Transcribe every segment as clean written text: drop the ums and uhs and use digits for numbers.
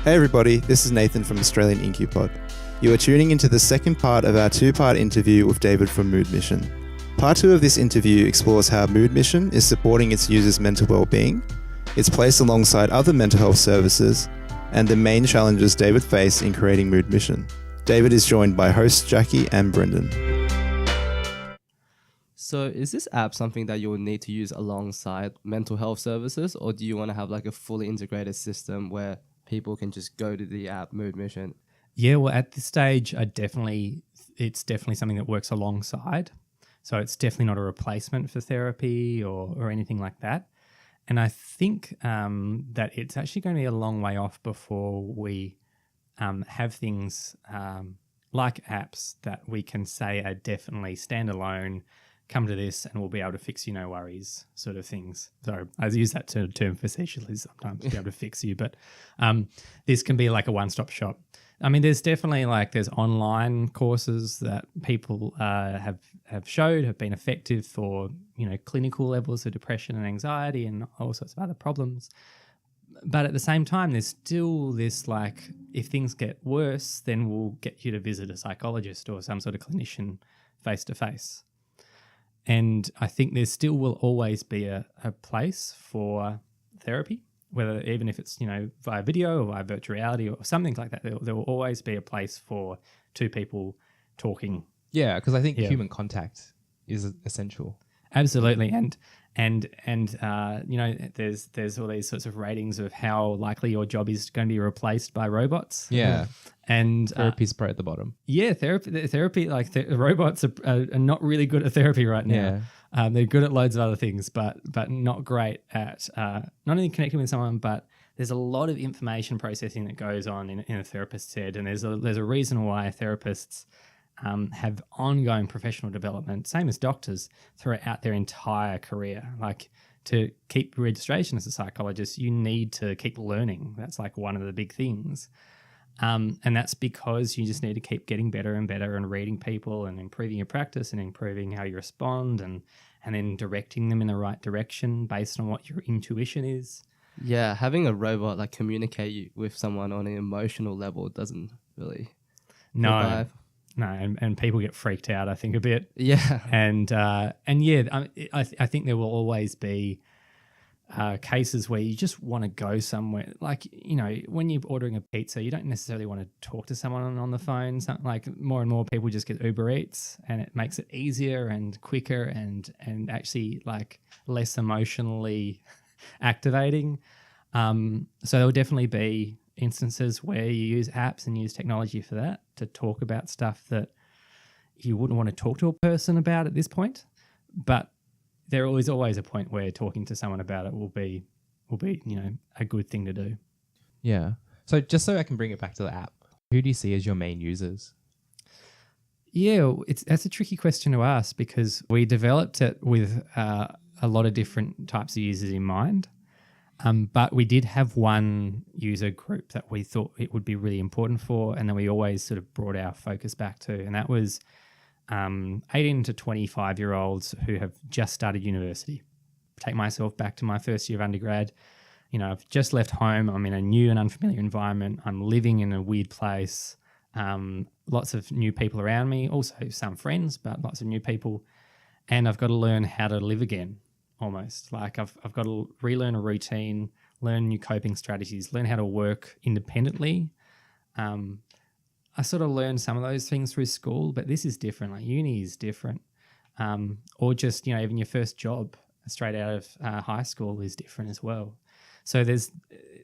Hey everybody, this is Nathan from Australian IncuPod. You are tuning into the second part of our two-part interview with David from MoodMission. Part 2 of this interview explores how MoodMission is supporting its users' mental well-being, its place alongside other mental health services, and the main challenges David faced in creating MoodMission. David is joined by hosts Jackie and Brendan. So is this app something that you will need to use alongside mental health services, or do you want to have like a fully integrated system where people can just go to the app MoodMission? Yeah, well, at this stage, it's definitely something that works alongside. So it's definitely not a replacement for therapy or anything like that. And I think that it's actually going to be a long way off before we have things like apps that we can say are definitely standalone, come to this and we'll be able to fix you, no worries, sort of things. So I use that term facetiously sometimes, be able to fix you. But this can be like a one-stop shop. I mean, there's definitely there's online courses that people have been effective for, clinical levels of depression and anxiety and all sorts of other problems. But at the same time, there's still this if things get worse, then we'll get you to visit a psychologist or some sort of clinician face to face. And I think there still will always be a place for therapy, whether even if it's, via video or via virtual reality or something like that. There will always be a place for two people talking. Yeah, because I think human contact is essential. Absolutely. And there's all these sorts of ratings of how likely your job is going to be replaced by robots. Yeah. And therapy's probably at the bottom. Yeah, therapy robots are not really good at therapy right now. Yeah. They're good at loads of other things, but not great at not only connecting with someone, but there's a lot of information processing that goes on in a therapist's head. And there's a reason why therapists have ongoing professional development, same as doctors, throughout their entire career. To keep registration as a psychologist, you need to keep learning. That's one of the big things. And that's because you just need to keep getting better and better and reading people and improving your practice and improving how you respond and then directing them in the right direction based on what your intuition is. Yeah, having a robot communicate with someone on an emotional level doesn't really survive. No, and people get freaked out, I think, a bit. Yeah. I think there will always be cases where you just want to go somewhere. When you're ordering a pizza, you don't necessarily want to talk to someone on the phone. More and more people just get Uber Eats, and it makes it easier and quicker and actually less emotionally activating. So there will definitely be instances where you use apps and use technology for that to talk about stuff that you wouldn't want to talk to a person about at this point. But there is always a point where talking to someone about it will be a good thing to do. Yeah. So just so I can bring it back to the app, who do you see as your main users? Yeah, that's a tricky question to ask because we developed it with a lot of different types of users in mind. But we did have one user group that we thought it would be really important for, and then we always sort of brought our focus back to, and that was 18 to 25-year-olds who have just started university. Take myself back to my first year of undergrad. I've just left home. I'm in a new and unfamiliar environment. I'm living in a weird place. Lots of new people around me, also some friends, but lots of new people. And I've got to learn how to live again. Almost I've got to relearn a routine, learn new coping strategies, learn how to work independently. I sort of learned some of those things through school, but this is different. Uni is different, or just even your first job straight out of high school is different as well. So there's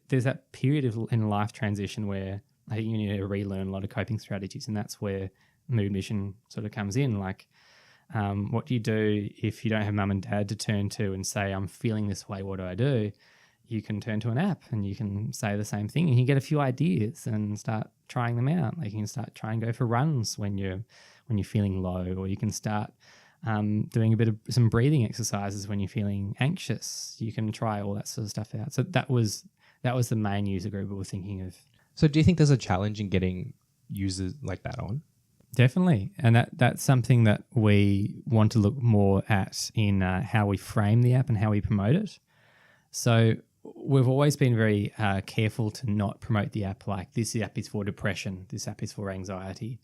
that period in life transition where I think you need to relearn a lot of coping strategies, and that's where MoodMission sort of comes in. What do you do if you don't have mum and dad to turn to and say, I'm feeling this way, what do I do? You can turn to an app and you can say the same thing and you get a few ideas and start trying them out. You can start trying to go for runs when you're feeling low, or you can start doing some breathing exercises when you're feeling anxious. You can try all that sort of stuff out. So that was the main user group we were thinking of. So do you think there's a challenge in getting users like that on? Definitely. And that's something that we want to look more at in how we frame the app and how we promote it. So we've always been very careful to not promote the app like this app is for depression, this app is for anxiety.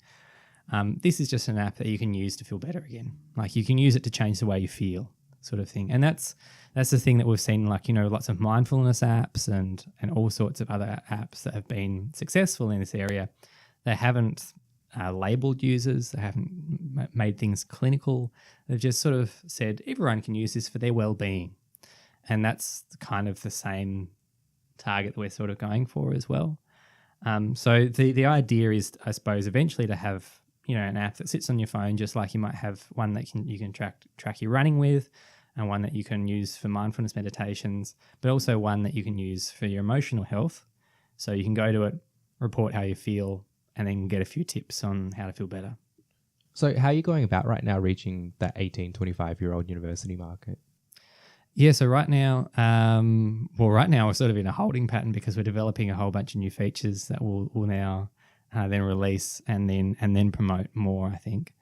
This is just an app that you can use to feel better again. Like you can use it to change the way you feel, sort of thing. And that's the thing that we've seen, like, lots of mindfulness apps and all sorts of other apps that have been successful in this area. They haven't labeled users. They haven't made things clinical. They've just sort of said everyone can use this for their well-being. And that's kind of the same target that we're sort of going for as well. So the idea is, I suppose, eventually to have, an app that sits on your phone, just like you might have one that you can track your running with, and one that you can use for mindfulness meditations, but also one that you can use for your emotional health. So you can go to it, report how you feel, and then get a few tips on how to feel better. So how are you going about right now reaching that 18, 25-year-old university market? Yeah, so right now we're sort of in a holding pattern because we're developing a whole bunch of new features that we'll now then release and then promote more, I think.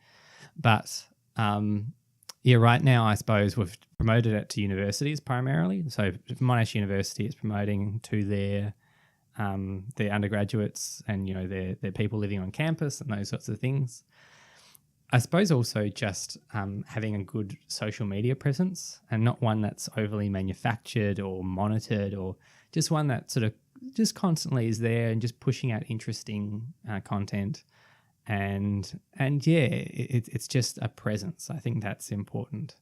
But right now I suppose we've promoted it to universities primarily. So Monash University is promoting to their undergraduates and their people living on campus and those sorts of things. I suppose also just having a good social media presence, and not one that's overly manufactured or monitored, or just one that sort of just constantly is there and just pushing out interesting content. And yeah, it's just a presence. I think that's important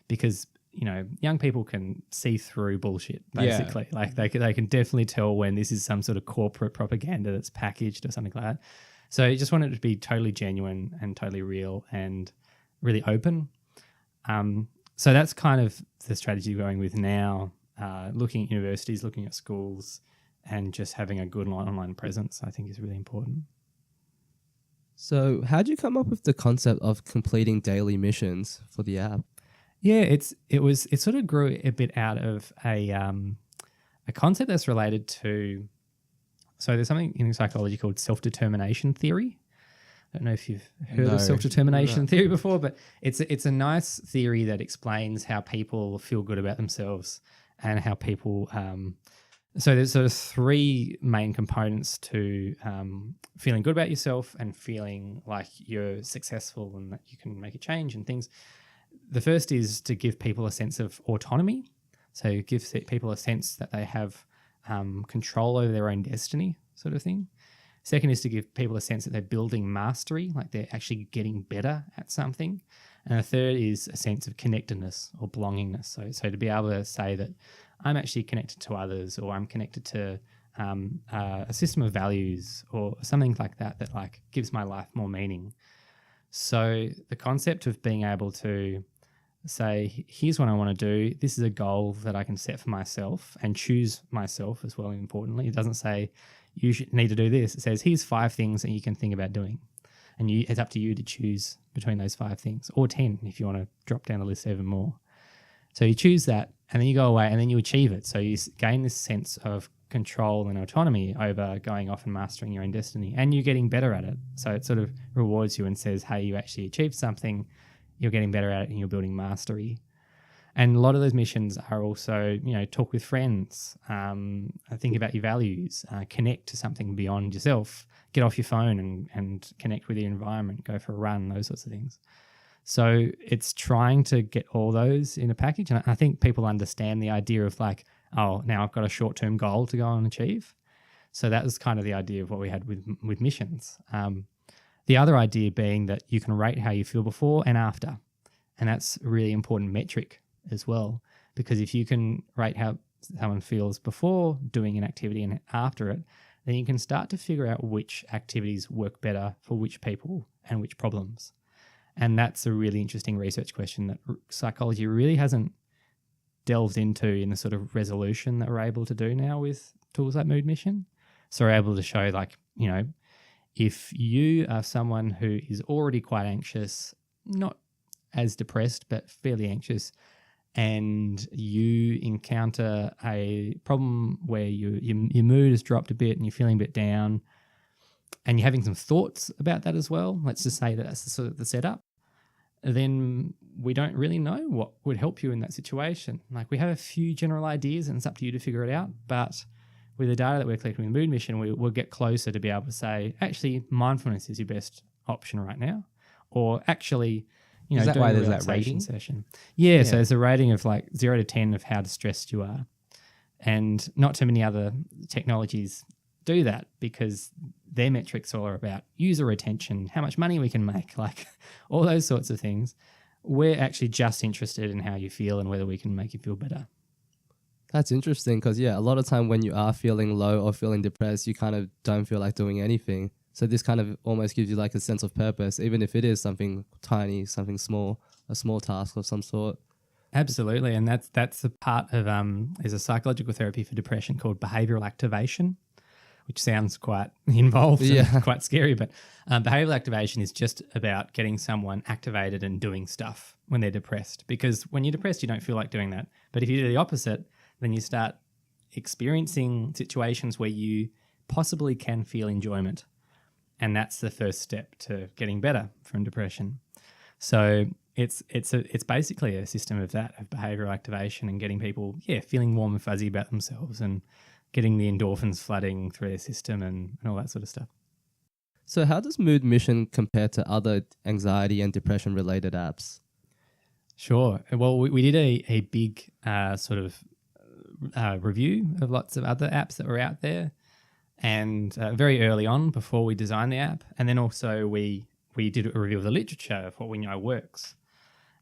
because young people can see through bullshit, basically. Yeah. Like they can definitely tell when this is some sort of corporate propaganda that's packaged or something like that. So I just wanted it to be totally genuine and totally real and really open. So that's kind of the strategy we're going with now, looking at universities, looking at schools, and just having a good online presence, I think, is really important. So how did you come up with the concept of completing daily missions for the app? Yeah, it sort of grew a bit out of a concept that's related to. So there's something in psychology called self-determination theory. I don't know if you've heard of self-determination theory before, but it's a nice theory that explains how people feel good about themselves and how people. So there's sort of three main components to feeling good about yourself and feeling like you're successful and that you can make a change and things. The first is to give people a sense of autonomy. So give people a sense that they have control over their own destiny, sort of thing. Second is to give people a sense that they're building mastery, like they're actually getting better at something. And the third is a sense of connectedness or belongingness. So to be able to say that I'm actually connected to others, or I'm connected to a system of values or something like that like gives my life more meaning. So the concept of being able to say, here's what I want to do. This is a goal that I can set for myself and choose myself as well, importantly. It doesn't say you need to do this. It says, here's 5 things that you can think about doing. And it's up to you to choose between those 5 things, or 10 if you want to drop down the list even more. So you choose that and then you go away and then you achieve it. So you gain this sense of control and autonomy over going off and mastering your own destiny, and you're getting better at it. So it sort of rewards you and says, hey, you actually achieved something. You're getting better at it and you're building mastery. And a lot of those missions are also, talk with friends, think about your values, connect to something beyond yourself, get off your phone and connect with your environment, go for a run, those sorts of things. So it's trying to get all those in a package. And I think people understand the idea of like, oh, now I've got a short-term goal to go and achieve. So that was kind of the idea of what we had with missions. The other idea being that you can rate how you feel before and after. And that's a really important metric as well, because if you can rate how someone feels before doing an activity and after it, then you can start to figure out which activities work better for which people and which problems. And that's a really interesting research question that psychology really hasn't delved into in the sort of resolution that we're able to do now with tools like MoodMission. So we're able to show if you are someone who is already quite anxious, not as depressed, but fairly anxious, and you encounter a problem where your mood has dropped a bit and you're feeling a bit down, and you're having some thoughts about that as well, let's just say that that's the sort of the setup, then we don't really know what would help you in that situation. Like, we have a few general ideas and it's up to you to figure it out. But with the data that we're collecting with MoodMission, we'll get closer to be able to say, actually, mindfulness is your best option right now. Or actually, Is that doing why a there's that relaxation rating? session. Yeah, so there's a rating of like 0 to 10 of how distressed you are. And not too many other technologies do that because their metrics all are about user retention, how much money we can make, like all those sorts of things. We're actually just interested in how you feel and whether we can make you feel better. That's interesting because, a lot of time when you are feeling low or feeling depressed, you kind of don't feel like doing anything. So this kind of almost gives you like a sense of purpose, even if it is something tiny, something small, a small task of some sort. Absolutely. And that's a part of, there's a psychological therapy for depression called behavioral activation, which sounds quite involved and quite scary. But behavioral activation is just about getting someone activated and doing stuff when they're depressed. Because when you're depressed, you don't feel like doing that. But if you do the opposite, then you start experiencing situations where you possibly can feel enjoyment. And that's the first step to getting better from depression. So it's basically a system of that, of behavioral activation and getting people, feeling warm and fuzzy about themselves and getting the endorphins flooding through their system and all that sort of stuff. So how does MoodMission compare to other anxiety and depression related apps? Sure. Well, we did a big review of lots of other apps that were out there, and very early on before we designed the app. And then also we did a review of the literature of what we know works.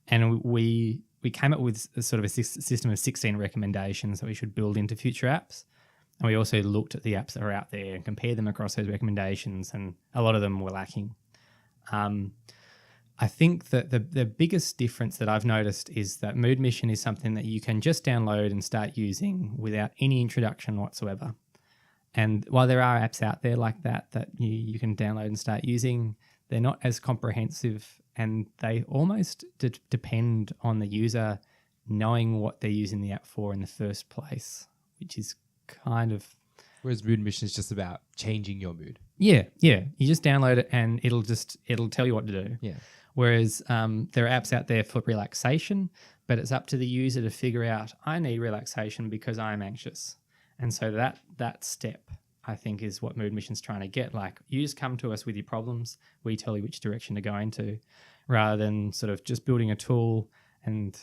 And we came up with a sort of a system of 16 recommendations that we should build into future apps. And we also looked at the apps that are out there and compared them across those recommendations, and a lot of them were lacking. I think that the biggest difference that I've noticed is that MoodMission is something that you can just download and start using without any introduction whatsoever. And while there are apps out there like that you can download and start using, they're not as comprehensive, and they almost depend on the user knowing what they're using the app for in the first place, which is kind of... Whereas MoodMission is just about changing your mood. Yeah. You just download it and it'll tell you what to do. Yeah. Whereas there are apps out there for relaxation, but it's up to the user to figure out, I need relaxation because I'm anxious. And so that step, I think, is what MoodMission's trying to get. Like, you just come to us with your problems, we tell you which direction to go into, rather than sort of just building a tool and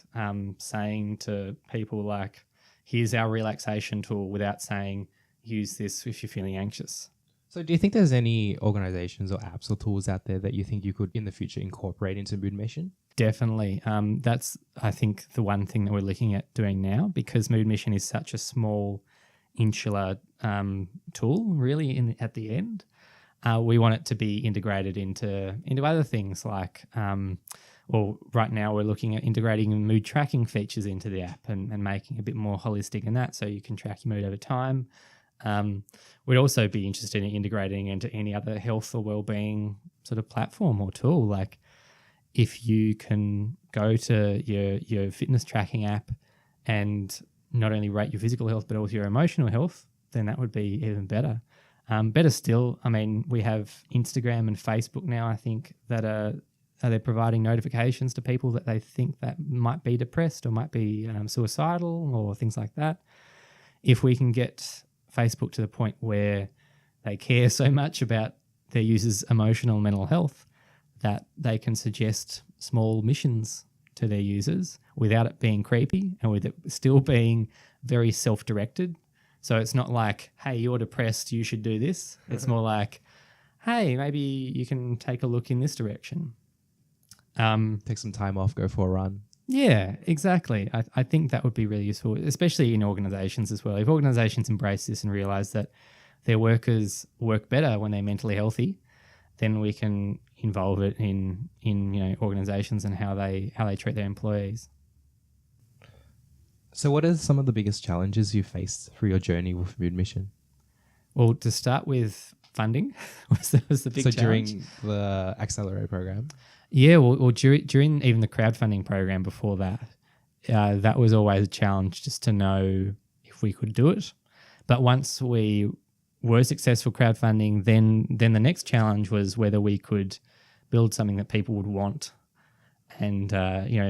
saying to people like, here's our relaxation tool, without saying, use this if you're feeling anxious. So do you think there's any organizations or apps or tools out there that you think you could in the future incorporate into MoodMission? Definitely. That's, I think, the one thing that we're looking at doing now, because MoodMission is such a small, insular tool, really, at the end. We want it to be integrated into other things like, right now we're looking at integrating mood tracking features into the app and making it a bit more holistic in that, so you can track your mood over time. We'd also be interested in integrating into any other health or wellbeing sort of platform or tool. Like, if you can go to your fitness tracking app and not only rate your physical health but also your emotional health, then that would be even better. Better still, I mean, we have Instagram and Facebook now, I think, that they're providing notifications to people that they think that might be depressed or might be suicidal or things like that. If we can get Facebook to the point where they care so much about their users' emotional and mental health that they can suggest small missions to their users without it being creepy and with it still being very self-directed. So it's not like, hey, you're depressed, you should do this. It's more like, hey, maybe you can take a look in this direction. Take some time off, go for a run. Yeah, exactly. I think that would be really useful, especially in organizations as well. If organizations embrace this and realize that their workers work better when they're mentally healthy, then we can involve it in organizations and how they treat their employees. So what are some of the biggest challenges you faced through your journey with MoodMission? Well, to start with, funding was the big challenge. So during the Accelerator program? Yeah, well during even the crowdfunding program before that, that was always a challenge, just to know if we could do it. But once we were successful crowdfunding, then the next challenge was whether we could build something that people would want. and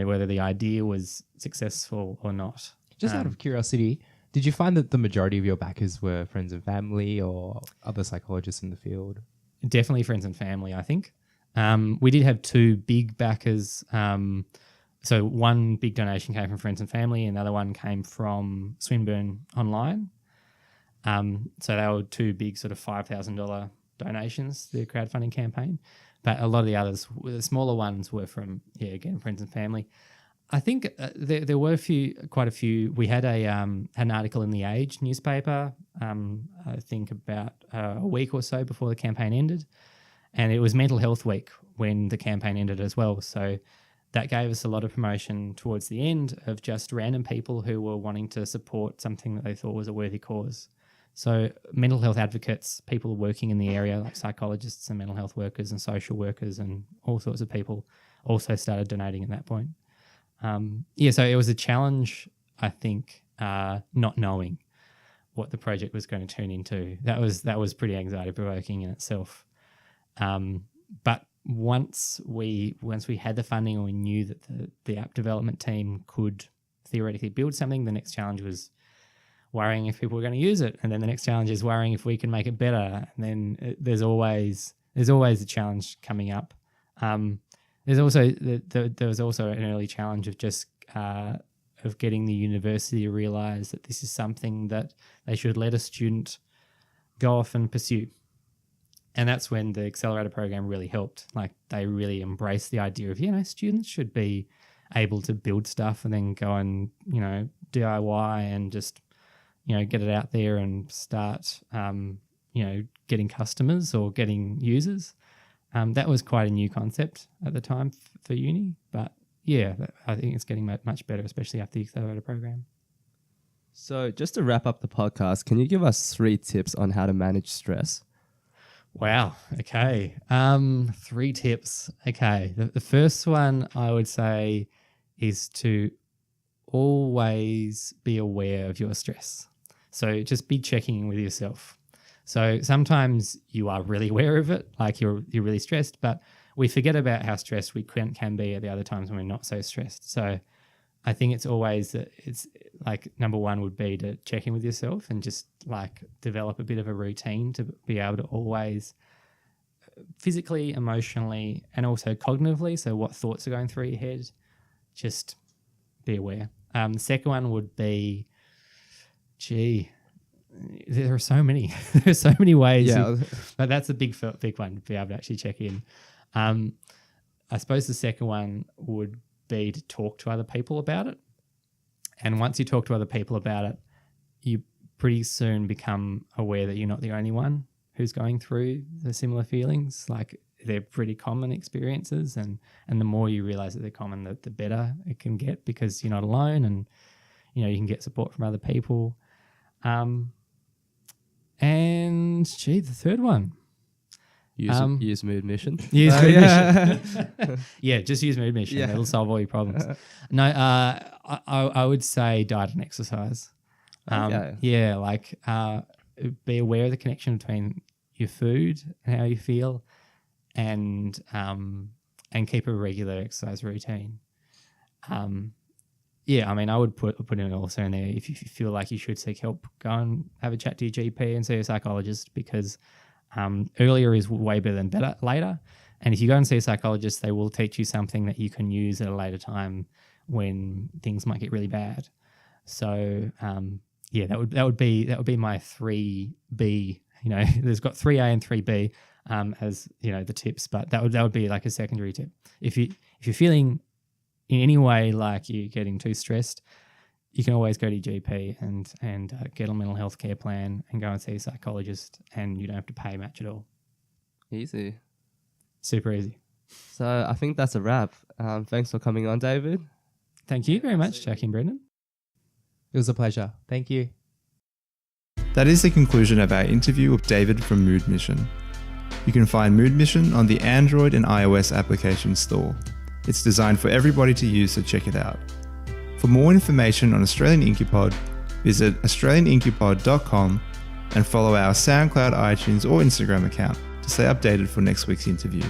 whether the idea was successful or not. Just out of curiosity, did you find that the majority of your backers were friends and family or other psychologists in the field? Definitely friends and family, I think. We did have two big backers. So one big donation came from friends and family, and the other one came from Swinburne Online. So they were two big sort of $5,000 donations to the crowdfunding campaign. But a lot of the others, the smaller ones, were from, again, friends and family. I think there were quite a few. We had an article in the Age newspaper, I think about a week or so before the campaign ended. And it was Mental Health Week when the campaign ended as well. So that gave us a lot of promotion towards the end of just random people who were wanting to support something that they thought was a worthy cause. So mental health advocates, people working in the area like psychologists and mental health workers and social workers and all sorts of people also started donating at that point. So it was a challenge, I think, not knowing what the project was going to turn into. That was pretty anxiety provoking in itself. But once we had the funding and we knew that the app development team could theoretically build something, the next challenge was worrying if people were going to use it, and then the next challenge is worrying if we can make it better. And then there's always a challenge coming up. There was also an early challenge of just of getting the university to realise that this is something that they should let a student go off and pursue. And that's when the accelerator program really helped. Like they really embraced the idea of, students should be able to build stuff and then go and, DIY and just, get it out there and start, getting customers or getting users. That was quite a new concept at the time for uni. But I think it's getting much better, especially after the accelerator program. So just to wrap up the podcast, can you give us 3 tips on how to manage stress? Wow. Okay. 3 tips. Okay. The first one I would say is to always be aware of your stress. So just be checking in with yourself. So sometimes you are really aware of it, like you're really stressed, but we forget about how stressed we can be at the other times when we're not so stressed. So I think it's like number one would be to check in with yourself and just like develop a bit of a routine to be able to always physically, emotionally, and also cognitively. So what thoughts are going through your head, just be aware. The second one would be, there are so many, ways, but that's a big one to be able to actually check in. I suppose the second one would be to talk to other people about it. And once you talk to other people about it, you pretty soon become aware that you're not the only one who's going through the similar feelings. Like they're pretty common experiences, and the more you realize that they're common, the better it can get, because you're not alone, and you can get support from other people. And the third one. Use MoodMission. Use MoodMission. Just use MoodMission. Yeah. It'll solve all your problems. No, I would say diet and exercise. Be aware of the connection between your food and how you feel, and keep a regular exercise routine. I would put in also in there, if you feel like you should seek help, go and have a chat to your GP and see a psychologist, because earlier is way better than later. And if you go and see a psychologist, they will teach you something that you can use at a later time when things might get really bad. So that would be my 3B. There's got 3A and 3B as the tips, but that would be like a secondary tip. If you're feeling in any way like you're getting too stressed, you can always go to your GP and get a mental health care plan and go and see a psychologist, and you don't have to pay much at all. Easy. Super easy. So I think that's a wrap. Thanks for coming on, David. Thank you very much, Jackie and Brendan. It was a pleasure. Thank you. That is the conclusion of our interview with David from MoodMission. You can find MoodMission on the Android and iOS application store. It's designed for everybody to use, so check it out. For more information on Australian Incupod, visit australianincupod.com and follow our SoundCloud, iTunes or Instagram account to stay updated for next week's interview.